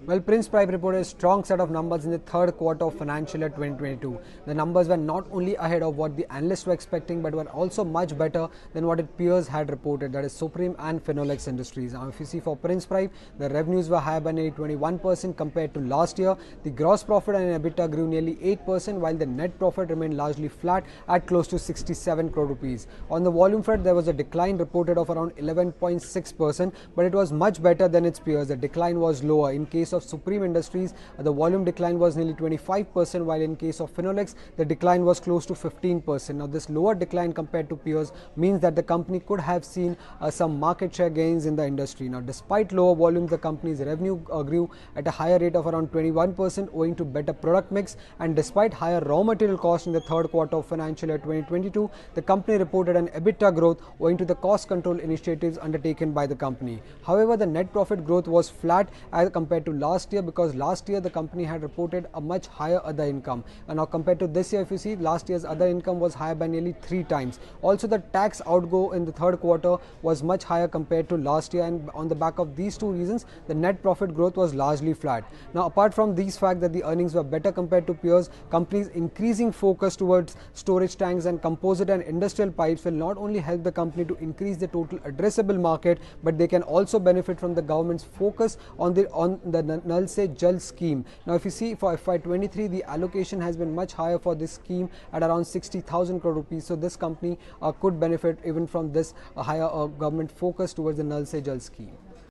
Well, Prince Pipe reported a strong set of numbers in the third quarter of financial year 2022. The numbers were not only ahead of what the analysts were expecting, but were also much better than what its peers had reported, that is Supreme and Finolex Industries. Now, if you see for Prince Pipe, the revenues were higher by nearly 21% compared to last year. The gross profit and EBITDA grew nearly 8%, while the net profit remained largely flat at close to 67 crore rupees. On the volume front, there was a decline reported of around 11.6%, but it was much better than its peers. The decline was lower. In case of Supreme Industries, the volume decline was nearly 25%, while in case of Finolex, the decline was close to 15%. Now, this lower decline compared to peers means that the company could have seen some market share gains in the industry. Now, despite lower volumes, the company's revenue grew at a higher rate of around 21%, owing to better product mix, and despite higher raw material costs in the third quarter of financial year 2022, the company reported an EBITDA growth owing to the cost control initiatives undertaken by the company. However, the net profit growth was flat as compared to last year, because last year the company had reported a much higher other income, and now compared to this year, if you see, last year's other income was higher by nearly 3 times. Also, the tax outgo in the third quarter was much higher compared to last year, and on the back of these two reasons, the net profit growth was largely flat. Now, apart from these facts that the earnings were better compared to peers, companies' increasing focus towards storage tanks and composite and industrial pipes will not only help the company to increase the total addressable market, but they can also benefit from the government's focus on the Nal Se Jal scheme. Now, if you see for FY23, the allocation has been much higher for this scheme at around 60,000 crore rupees. So this company could benefit even from this higher government focus towards the Nal Se Jal scheme.